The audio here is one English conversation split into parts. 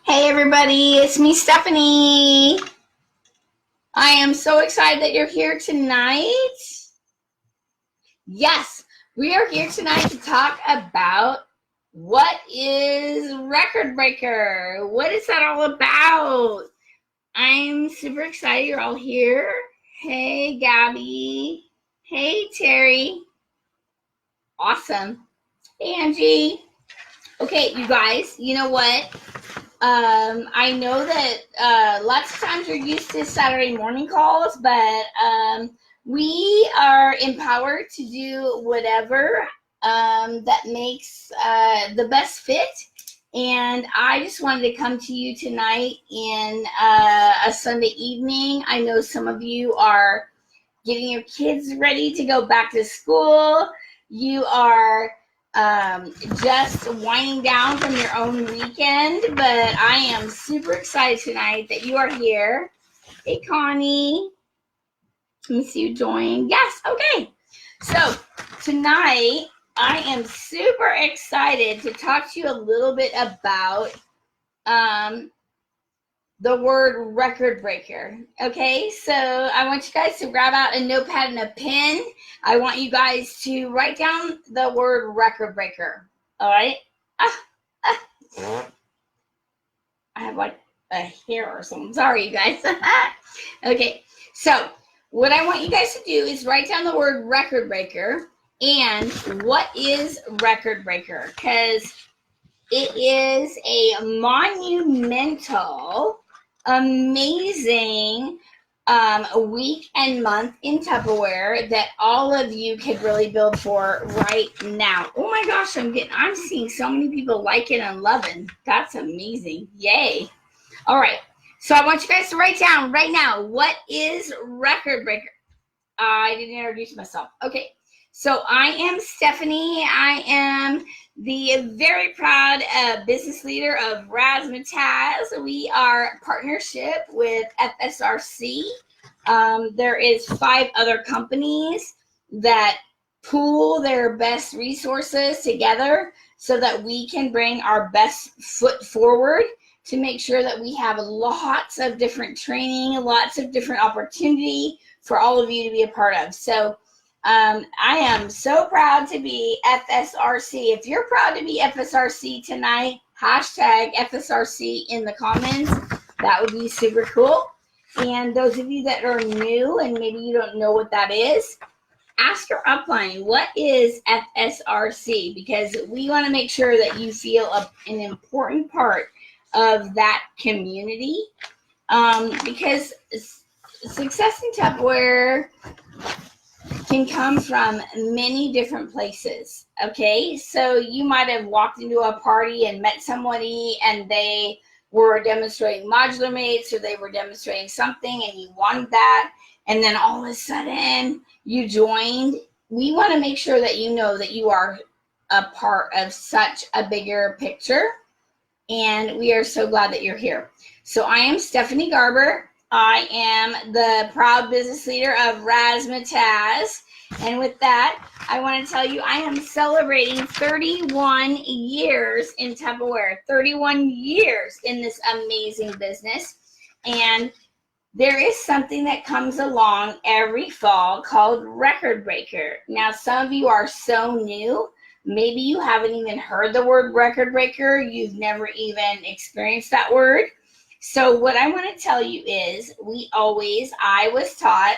Hey everybody, it's me, Stephanie. I am so excited that you're here tonight. Yes, we are here tonight to talk about what is Record Breaker. What is that all about? I'm super excited you're all here. Hey Gabby. Hey Terry. Awesome. Hey Angie. Okay, you guys, you know what? I know that lots of times you're used to Saturday morning calls, but we are empowered to do whatever that makes the best fit. And I just wanted to come to you tonight in a Sunday evening. I know some of you are getting your kids ready to go back to school. You are just winding down from your own weekend, but I am super excited tonight that you are here. Hey, Connie. Let me see you join. Yes, okay. So tonight, I am super excited to talk to you a little bit about the word record breaker. Okay, so I want you guys to grab out a notepad and a pen. I want you guys to write down the word record breaker. All right. I have like a hair or something. Sorry, you guys. Okay, so what I want you guys to do is write down the word record breaker and what is record breaker, because it is a monumental, amazing week and month in Tupperware that all of you could really build for right now. Oh my gosh, I'm seeing so many people liking and loving. That's amazing. Yay. All right. So I want you guys to write down right now, what is record breaker? I didn't introduce myself. Okay. So I am Stephanie. I am the very proud business leader of Razzmatazz. We are partnership with FSRC. There is 5 other companies that pool their best resources together so that we can bring our best foot forward to make sure that we have lots of different training, lots of different opportunity for all of you to be a part of. So I am so proud to be FSRC. If you're proud to be FSRC tonight, hashtag FSRC in the comments. That would be super cool. And those of you that are new and maybe you don't know what that is, ask your upline, what is FSRC? Because we want to make sure that you feel an important part of that community. Because success in Tupperware can come from many different places. Okay, so you might have walked into a party and met somebody and they were demonstrating modular mates or they were demonstrating something and you wanted that, and then all of a sudden you joined. We want to make sure that you know that you are a part of such a bigger picture, and we are so glad that you're here. So I am Stephanie Garber. I am the proud business leader of Razzmatazz. And with that, I want to tell you I am celebrating 31 years in Tupperware, 31 years in this amazing business. And there is something that comes along every fall called Record Breaker. Now, some of you are so new. Maybe you haven't even heard the word Record Breaker. You've never even experienced that word. So what I want to tell you is I was taught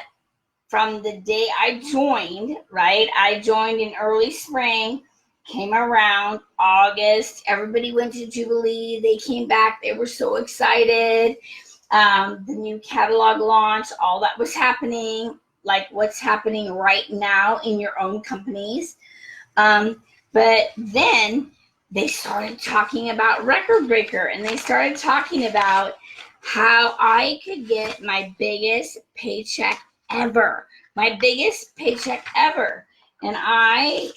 from the day I joined, right? I joined in early spring, came around August. Everybody went to Jubilee. They came back. They were so excited. The new catalog launch, all that was happening, like what's happening right now in your own companies. But then they started talking about Record Breaker, and they started talking about how I could get my biggest paycheck ever. My biggest paycheck ever. And I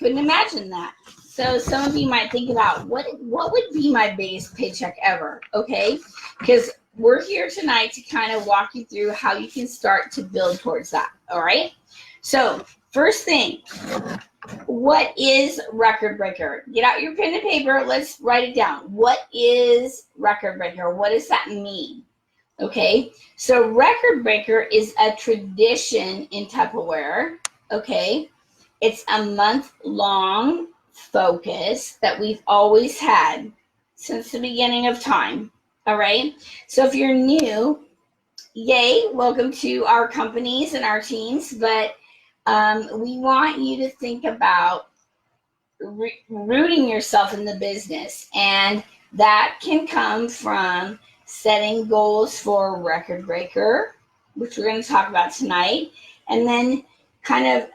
couldn't imagine that. So some of you might think about what would be my biggest paycheck ever, okay? Because we're here tonight to kind of walk you through how you can start to build towards that, all right? So First thing, what is record breaker? Get out your pen and paper. Let's write it down. What is record breaker? What does that mean? Okay, so record breaker is a tradition in Tupperware. Okay, it's a month-long focus that we've always had since the beginning of time. All right, so if you're new, yay, welcome to our companies and our teams, but we want you to think about rooting yourself in the business, and that can come from setting goals for record breaker, which we're going to talk about tonight, and then kind of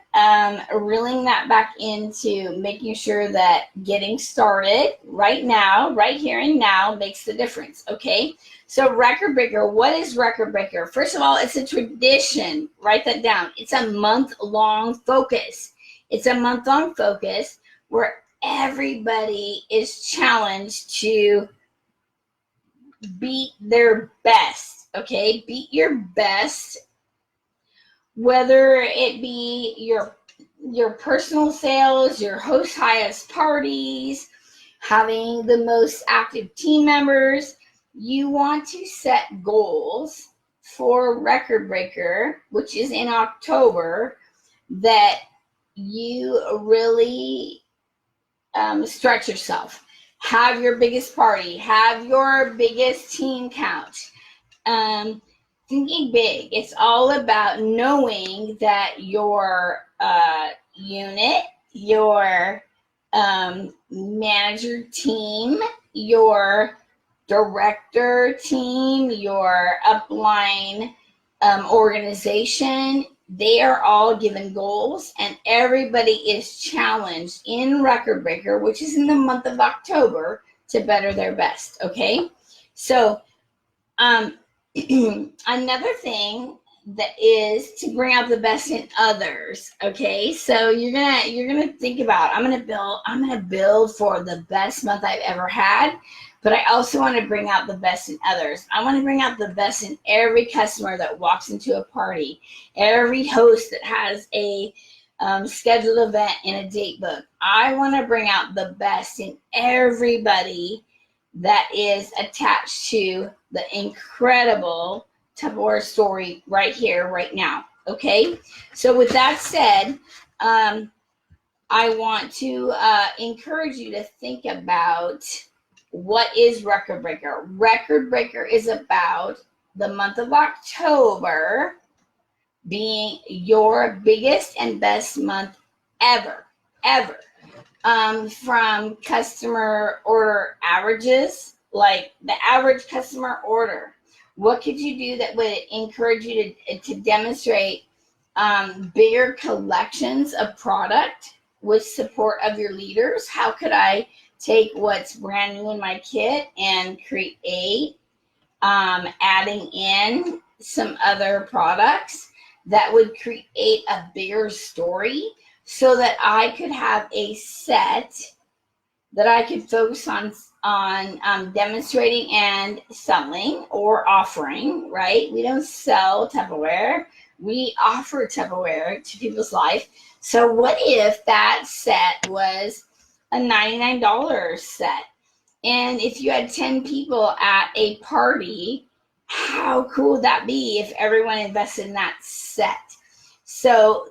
reeling that back into making sure that getting started right now, right here and now, makes the difference. Okay, so record breaker, what is record breaker? First of all, it's a tradition. Write that down. It's a month-long focus. It's a month-long focus where everybody is challenged to beat their best. Okay, beat your best, whether it be your personal sales, your host highest parties, having the most active team members. You want to set goals for record breaker, which is in October, that you really stretch yourself. Have your biggest party. Have your biggest team count. Thinking big. It's all about knowing that your unit, your manager team, your director team, your upline organization, they are all given goals, and everybody is challenged in record breaker, which is in the month of October, to better their best. Okay, so another thing that is to bring out the best in others. Okay, so you're gonna think about, I'm gonna build for the best month I've ever had, but I also want to bring out the best in others. I want to bring out the best in every customer that walks into a party, every host that has a scheduled event in a date book. I want to bring out the best in everybody that is attached to the incredible Tupperware story right here, right now. Okay, so with that said, I want to encourage you to think about what is record breaker. Record breaker is about the month of October being your biggest and best month ever. From customer order averages, like the average customer order. What could you do that would encourage you to demonstrate bigger collections of product with support of your leaders? How could I take what's brand new in my kit and create adding in some other products that would create a bigger story, so that I could have a set that I could focus on demonstrating and selling or offering, right? We don't sell Tupperware. We offer Tupperware to people's life. So what if that set was a $99 set? And if you had 10 people at a party, how cool would that be if everyone invested in that set? So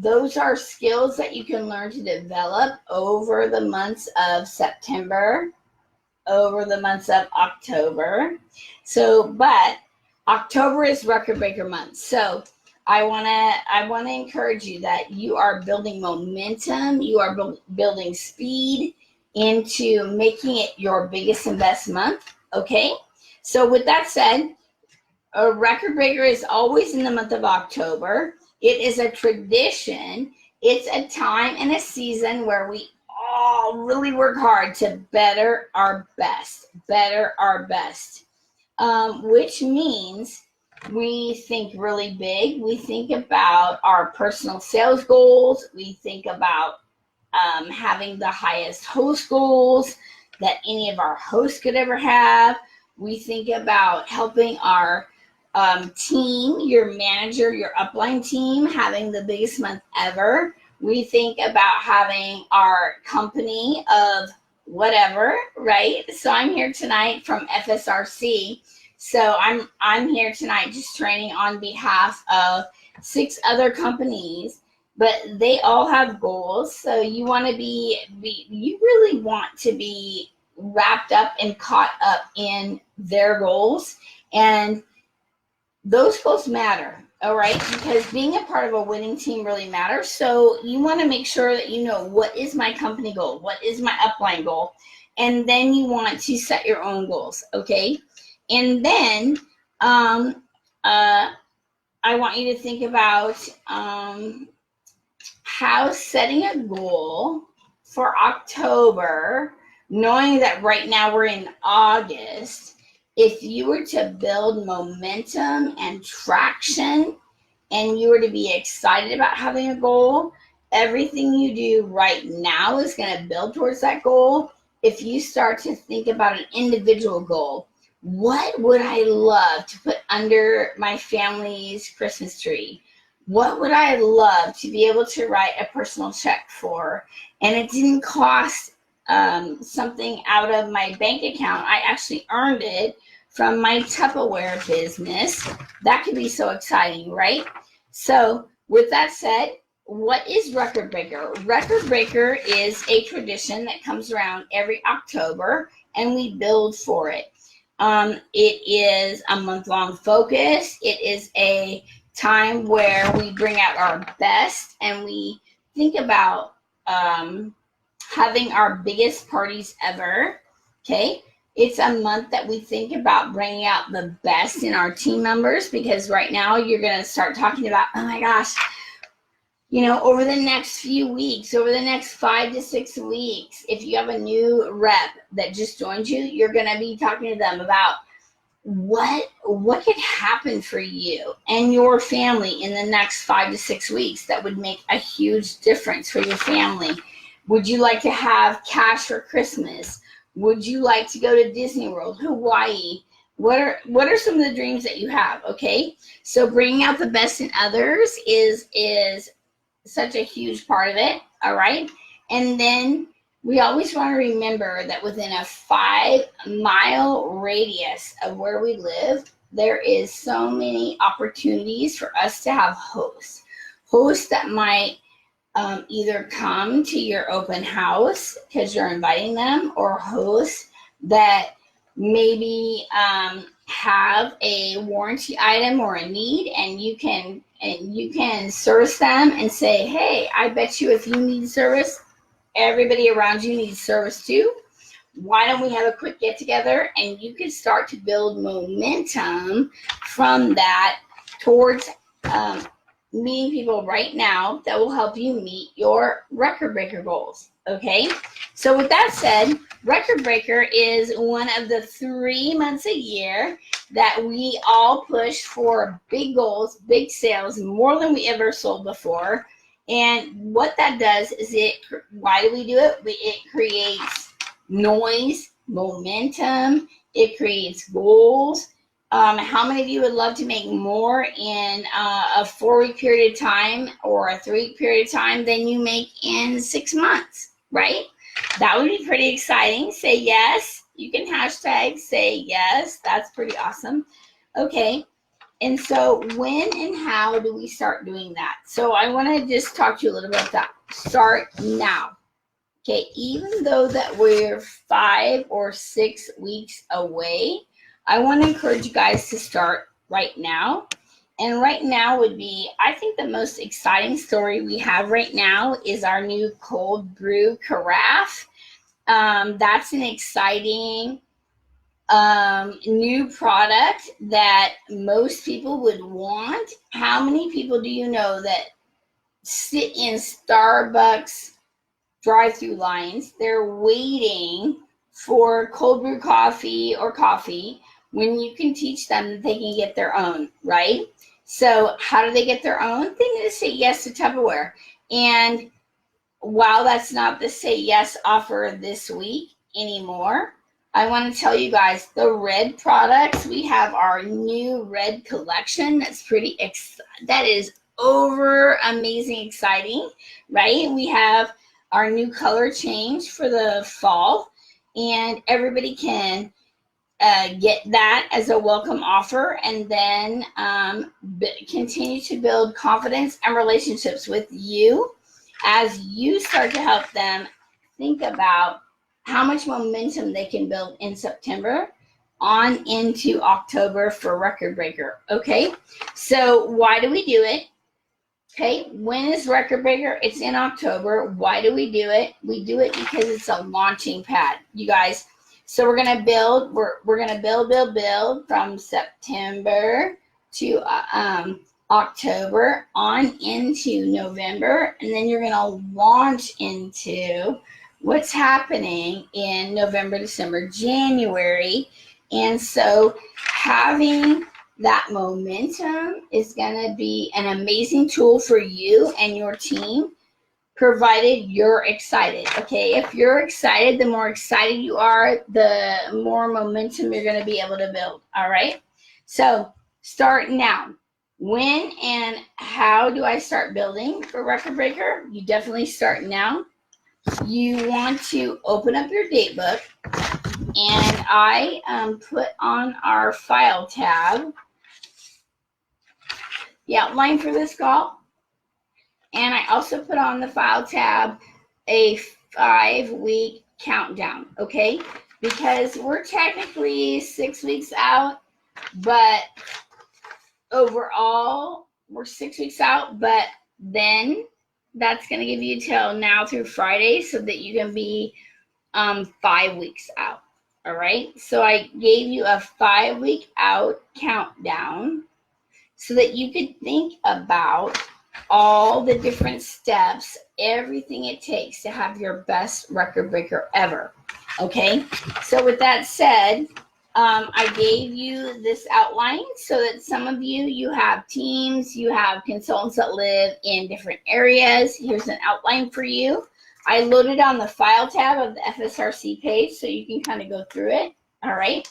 those are skills that you can learn to develop over the months of September, over the months of October. So, but October is record breaker month. So I wanna encourage you that you are building momentum, you are building speed into making it your biggest and best month. Okay. So with that said, a record breaker is always in the month of October. It is a tradition. It's a time and a season where we all really work hard to better our best, which means we think really big. We think about our personal sales goals. We think about having the highest host goals that any of our hosts could ever have. We think about helping our team, your manager, your upline team having the biggest month ever. We think about having our company of whatever, right? So I'm here tonight from FSRC. So I'm here tonight just training on behalf of 6 other companies, but they all have goals. So you want to you really want to be wrapped up and caught up in their goals, and those goals matter. All right, because being a part of a winning team really matters. So you want to make sure that you know, what is my company goal, what is my upline goal, and then you want to set your own goals. Okay, and then I want you to think about how setting a goal for October, knowing that right now we're in August, if you were to build momentum and traction and you were to be excited about having a goal, everything you do right now is going to build towards that goal. If you start to think about an individual goal, what would I love to put under my family's Christmas tree? What would I love to be able to write a personal check for? And it didn't cost something out of my bank account. I actually earned it from my Tupperware business. That could be so exciting, right? So with that said, what is Record Breaker? Record Breaker is a tradition that comes around every October, and we build for it. It is a month-long focus. It is a time where we bring out our best and we think about having our biggest parties ever. Okay, it's a month that we think about bringing out the best in our team members, because right now you're going to start talking about, oh my gosh, you know, over the next few weeks, over the next 5 to 6 weeks, if you have a new rep that just joined you, you're going to be talking to them about what could happen for you and your family in the next 5 to 6 weeks that would make a huge difference for your family. Would you like to have cash for Christmas? Would you like to go to Disney World, Hawaii? What are some of the dreams that you have? Okay, so bringing out the best in others is such a huge part of it. All right, and then we always want to remember that within a 5-mile radius of where we live, there is so many opportunities for us to have hosts that might either come to your open house because you're inviting them, or hosts that maybe have a warranty item or a need, and you can service them and say, hey, I bet you if you need service, everybody around you needs service too. Why don't we have a quick get together, and you can start to build momentum from that towards meeting people right now that will help you meet your Record Breaker goals. Okay, so with that said, Record Breaker is one of the 3 months a year that we all push for big goals, big sales, more than we ever sold before. And what that does is why do we do it? It creates noise, momentum, it creates goals. How many of you would love to make more in a 4-week period of time or a 3-week period of time than you make in 6 months, right? That would be pretty exciting. Say yes. You can hashtag say yes. That's pretty awesome. Okay. And so when and how do we start doing that? So I want to just talk to you a little bit about that. Start now. Okay, even though that we're 5 or 6 weeks away, I want to encourage you guys to start right now. And right now would be, I think the most exciting story we have right now is our new cold brew carafe. That's an exciting new product that most people would want. How many people do you know that sit in Starbucks drive-through lines? They're waiting for cold brew coffee or coffee when you can teach them that they can get their own, right? So how do they get their own? They need to say yes to Tupperware. And while that's not the say yes offer this week anymore, I want to tell you guys the red products. We have our new red collection that's that is over amazing exciting, right? We have our new color change for the fall, and everybody can get that as a welcome offer, and then continue to build confidence and relationships with you as you start to help them think about how much momentum they can build in September on into October for Record Breaker. Okay, so why do we do it? Okay, when is Record Breaker? It's in October. Why do we do it? We do it because it's a launching pad, you guys. So we're gonna build. We're gonna build from September to October on into November, and then you're gonna launch into what's happening in November, December, January. And so having that momentum is going to be an amazing tool for you and your team, provided you're excited. Okay, if you're excited, the more excited you are, the more momentum you're going to be able to build. All right, so start now. When and how do I start building for Record Breaker? You definitely start now. You want to open up your date book, and I put on our file tab the outline for this call, and I also put on the file tab a 5-week countdown, okay? Because we're technically 6 weeks out, but overall we're 6 weeks out, but then that's going to give you till now through Friday so that you can be 5 weeks out. All right, so I gave you a 5-week out countdown so that you could think about all the different steps, everything it takes to have your best Record Breaker ever. Okay, so with that said, I gave you this outline so that some of you have teams, you have consultants that live in different areas. Here's an outline for you. I loaded on the file tab of the FSRC page so you can kind of go through it. All right,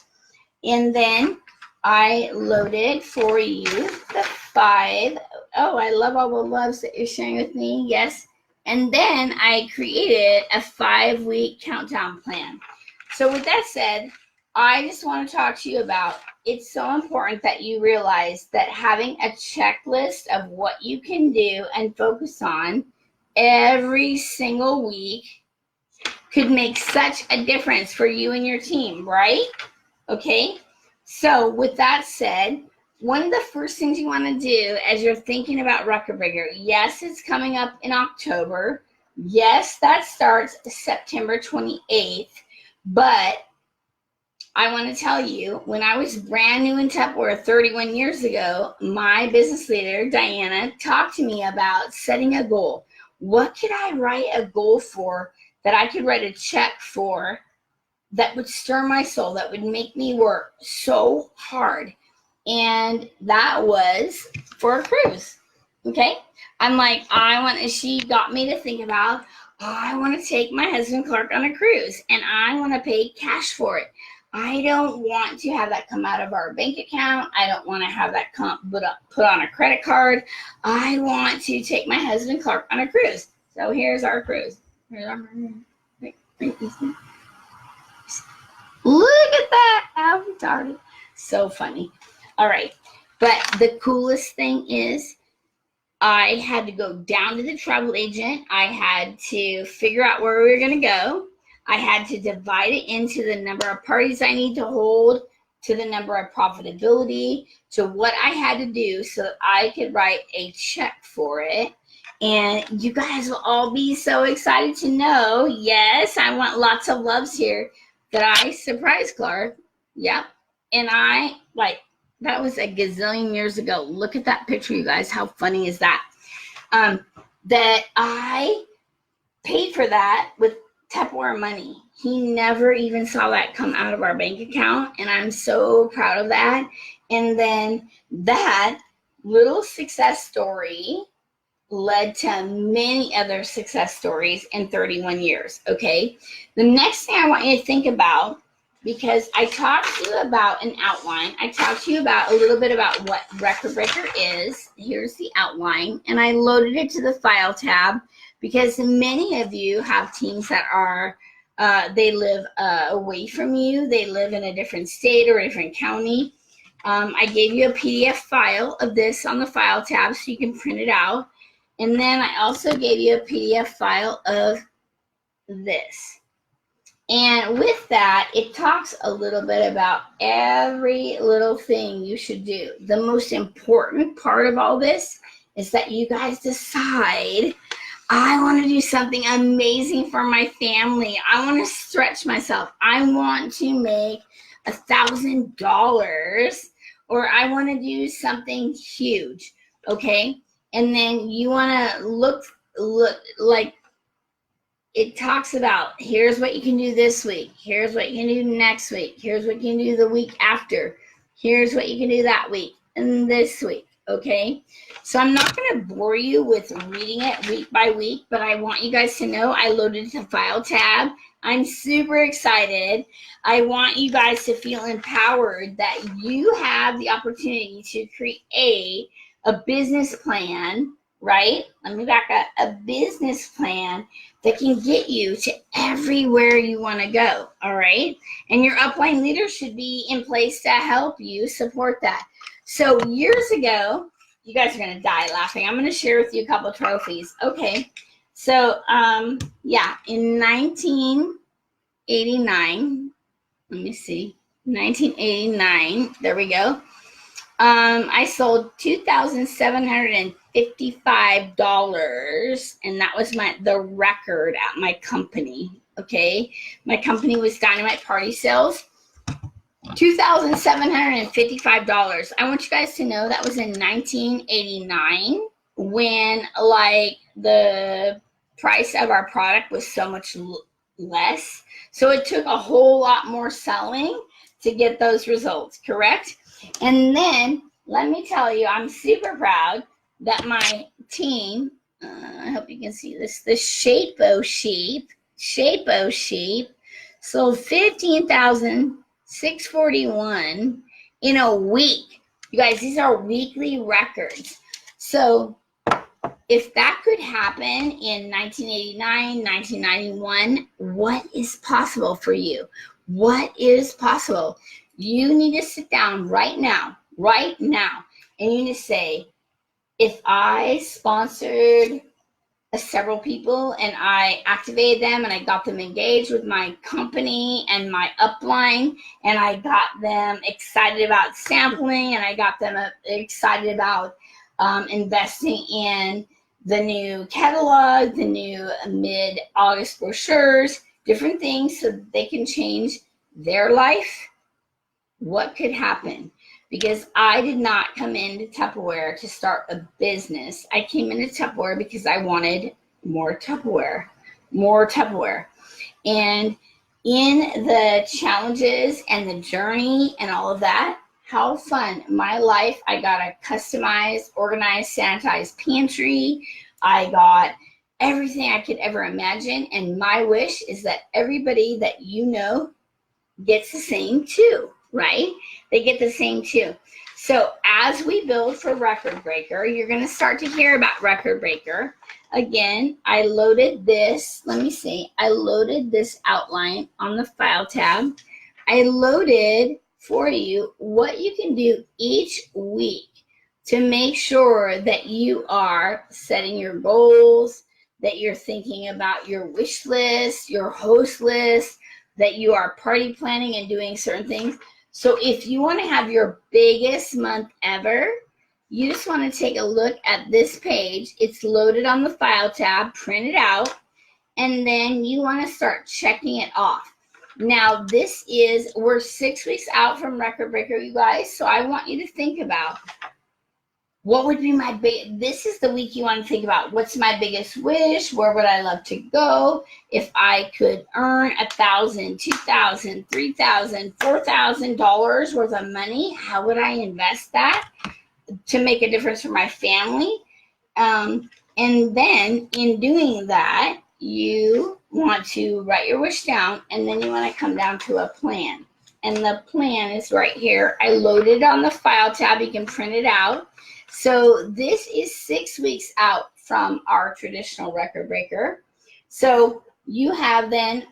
and then I loaded for you the 5. Oh, I love all the loves that you're sharing with me. Yes. And then I created a 5-week countdown plan. So with that said, I just want to talk to you about, it's so important that you realize that having a checklist of what you can do and focus on every single week could make such a difference for you and your team, right? Okay. So with that said, one of the first things you want to do as you're thinking about Record Breaker, yes, it's coming up in October. Yes, that starts September 28th. But I want to tell you, when I was brand new in Tupperware 31 years ago, my business leader, Diana, talked to me about setting a goal. What could I write a goal for that I could write a check for that would stir my soul, that would make me work so hard? And that was for a cruise. Okay, I'm like, she got me to think about, I want to take my husband Clark on a cruise, and I want to pay cash for it. I don't want to have that come out of our bank account. I don't want to have that put on a credit card. I want to take my husband Clark on a cruise. So here's our cruise. Look at that. How retarded. So funny. All right. But the coolest thing is I had to go down to the travel agent. I had to figure out where we were going to go. I had to divide it into the number of parties I need to hold, to the number of profitability, to what I had to do so that I could write a check for it. And you guys will all be so excited to know, yes, I want lots of loves here, that I surprised Clark. Yep. And that was a gazillion years ago. Look at that picture, you guys. How funny is that? That I paid for that with Tupperware money. He never even saw that come out of our bank account, and I'm so proud of that. And then that little success story led to many other success stories in 31 years, okay? The next thing I want you to think about because I talked to you about an outline. I talked to you about a little bit about what Record Breaker is. Here's the outline, and I loaded it to the file tab because many of you have teams that are, they live away from you. They live in a different state or a different county. I gave you a PDF file of this on the file tab so you can print it out. And then I also gave you a PDF file of this. And with that, it talks a little bit about every little thing you should do. The most important part of all this is that you guys decide, I want to do something amazing for my family. I want to stretch myself. I want to make $1,000, or I want to do something huge, okay? And then you want to look like, it talks about, here's what you can do this week. Here's what you can do next week. Here's what you can do the week after. Here's what you can do that week and this week, okay? So I'm not going to bore you with reading it week by week, but I want you guys to know I loaded the file tab. I'm super excited. I want you guys to feel empowered that you have the opportunity to create a business plan, right? Let me back up. A business plan that can get you to everywhere you want to go, all right? And your upline leader should be in place to help you support that. So years ago, you guys are going to die laughing. I'm going to share with you a couple of trophies. Okay, so yeah, in 1989, let me see, 1989, there we go. I sold $2,755, and that was the record at my company. Okay, my company was Dynamite Party Sales. $2,755. I want you guys to know that was in 1989, when like the price of our product was so much less. So it took a whole lot more selling to get those results, correct? And then let me tell you, I'm super proud that my team, I hope you can see this, the Shape-O Sheep, sold 15,641 in a week. You guys, these are weekly records. So if that could happen in 1989, 1991, what is possible for you? What is possible? You need to sit down right now, and you need to say, if I sponsored several people and I activated them and I got them engaged with my company and my upline, and I got them excited about sampling, and I got them excited about investing in the new catalog, the new mid-August brochures, different things so that they can change their life, what could happen? Because I did not come into Tupperware to start a business. I came into Tupperware because I wanted more Tupperware. And in the challenges and the journey and all of that, how fun. My life, I got a customized, organized, sanitized pantry. I got everything I could ever imagine. And my wish is that everybody that you know gets the same too, right? They get the same too. So as we build for Record Breaker, you're going to start to hear about Record Breaker. Again, I loaded this. Let me see. I loaded this outline on the file tab. I loaded for you what you can do each week to make sure that you are setting your goals, that you're thinking about your wish list, your host list, that you are party planning and doing certain things. So if you want to have your biggest month ever, you just want to take a look at this page. It's loaded on the file tab, print it out, and then you want to start checking it off. Now we're 6 weeks out from Record Breaker, you guys, so I want you to think about what would be this is the week you want to think about, what's my biggest wish? Where would I love to go? If I could earn $1,000, $2,000, $3,000, $4,000 worth of money, how would I invest that to make a difference for my family? And then in doing that, you want to write your wish down, and then you want to come down to a plan. and the plan is right here. I loaded it on the file tab. You can print it out. So this is 6 weeks out from our traditional record breaker. So you have then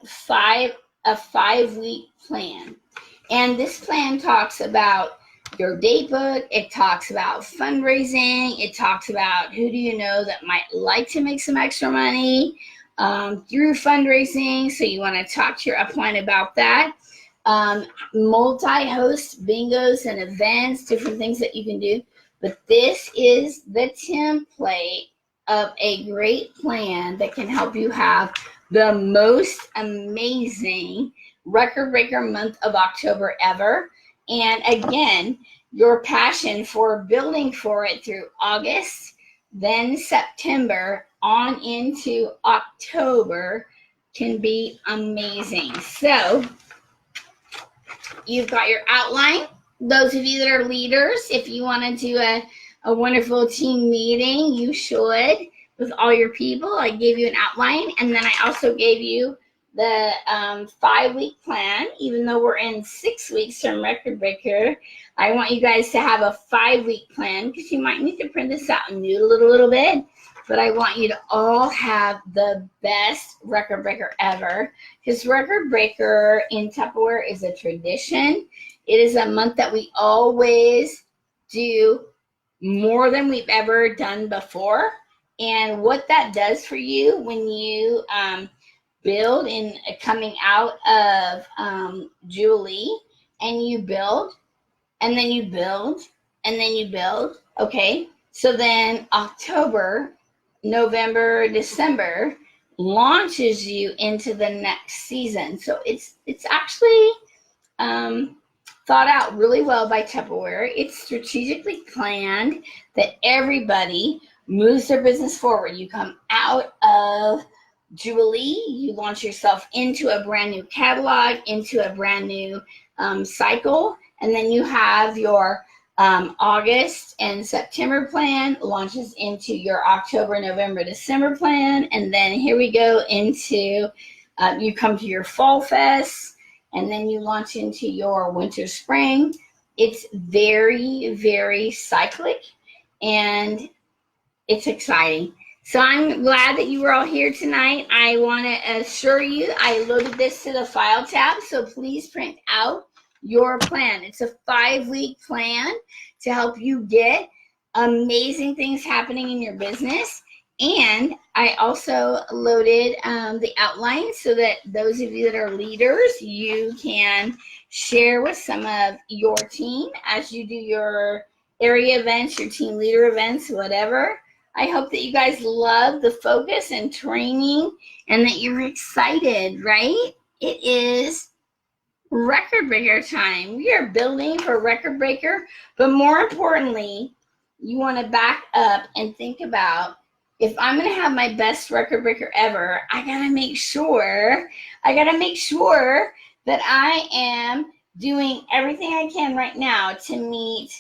a 5-week plan. And this plan talks about your date book. It talks about fundraising. It talks about who do you know that might like to make some extra money through fundraising. So you want to talk to your upline about that. Multi-host bingos and events, different things that you can do. But this is the template of a great plan that can help you have the most amazing record breaker month of October ever. And again, your passion for building for it through August, then September on into October can be amazing. So you've got your outline. Those of you that are leaders, if you want to do a wonderful team meeting, you should with all your people. I gave you an outline, and then I also gave you the 5-week plan. Even though we're in 6 weeks from record breaker, I want you guys to have a 5-week plan, because you might need to print this out and do a little bit, but I want you to all have the best record breaker ever, because record breaker in Tupperware is a tradition. It is a month that we always do more than we've ever done before. And what that does for you when you build in coming out of Julie, and you build, and then you build, and then you build. Okay, so then October, November, December launches you into the next season. So it's actually thought out really well by Tupperware. It's strategically planned that everybody moves their business forward. You come out of Julie, you launch yourself into a brand new catalog, into a brand new cycle, and then you have your August and September plan launches into your October, November, December plan, and then here we go into you come to your Fall Fest, and then you launch into your winter, spring. It's very, very cyclic, and it's exciting. So I'm glad that you were all here tonight. I want to assure you, I loaded this to the file tab, so please print out your plan. It's a 5-week plan to help you get amazing things happening in your business. And I also loaded the outline so that those of you that are leaders, you can share with some of your team as you do your area events, your team leader events, whatever. I hope that you guys love the focus and training and that you're excited, right? It is record breaker time. We are building for record breaker, but more importantly, you want to back up and think about, if I'm going to have my best record breaker ever, I got to make sure that I am doing everything I can right now to meet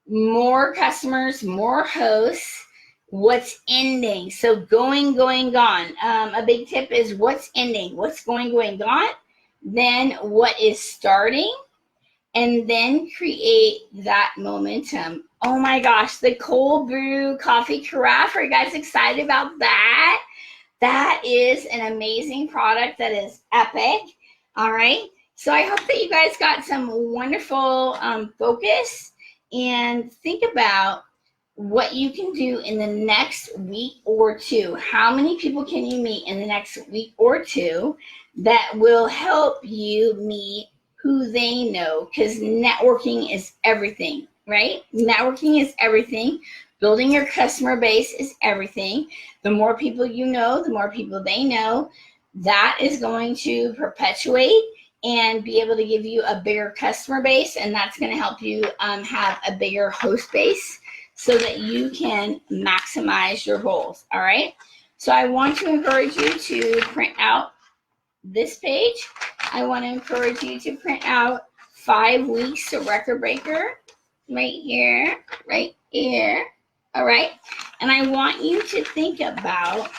more customers, more hosts, what's ending. So going, gone. A big tip is what's ending, what's going, gone, then what is starting, and then create that momentum. Oh my gosh, the cold brew coffee carafe. Are you guys excited about that? That is an amazing product that is epic. All right. So I hope that you guys got some wonderful focus, and think about what you can do in the next week or two. How many people can you meet in the next week or two that will help you meet who they know? Because networking is everything, right? Networking is everything. Building your customer base is everything. The more people you know, the more people they know. That is going to perpetuate and be able to give you a bigger customer base, and that's going to help you have a bigger host base so that you can maximize your goals. All right. So I want to encourage you to print out this page. I want to encourage you to print out 5 weeks to record breaker right here, right here. All right. And I want you to think about,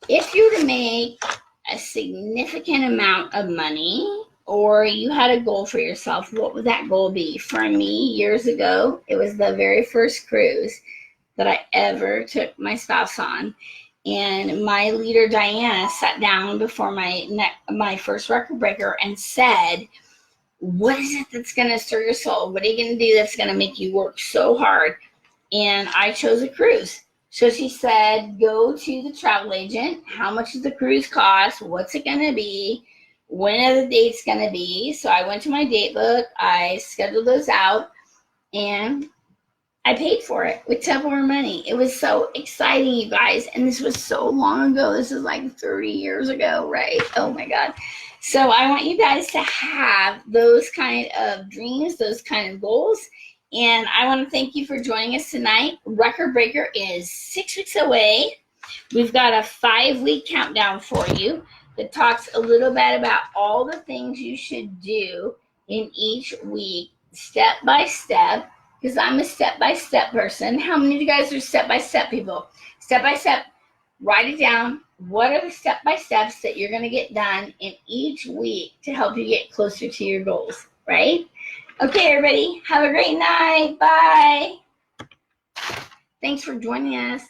if you were to make a significant amount of money, or you had a goal for yourself, what would that goal be? For me, years ago, it was the very first cruise that I ever took my spouse on. And my leader, Diana, sat down before my first record breaker and said, what is it that's going to stir your soul? What are you going to do that's going to make you work so hard? And I chose a cruise. So she said, go to the travel agent. How much does the cruise cost? What's it going to be? When are the dates going to be? So I went to my date book. I scheduled those out. And I paid for it with Tupperware money. It was so exciting, you guys. And this was so long ago. This is like 30 years ago, right? Oh my God. So I want you guys to have those kind of dreams, those kind of goals. And I want to thank you for joining us tonight. Record Breaker is 6 weeks away. We've got a 5-week countdown for you that talks a little bit about all the things you should do in each week, step by step, because I'm a step-by-step person. How many of you guys are step-by-step people? Step-by-step, write it down. What are the step-by-steps that you're going to get done in each week to help you get closer to your goals, right? Okay, everybody, have a great night. Bye. Thanks for joining us.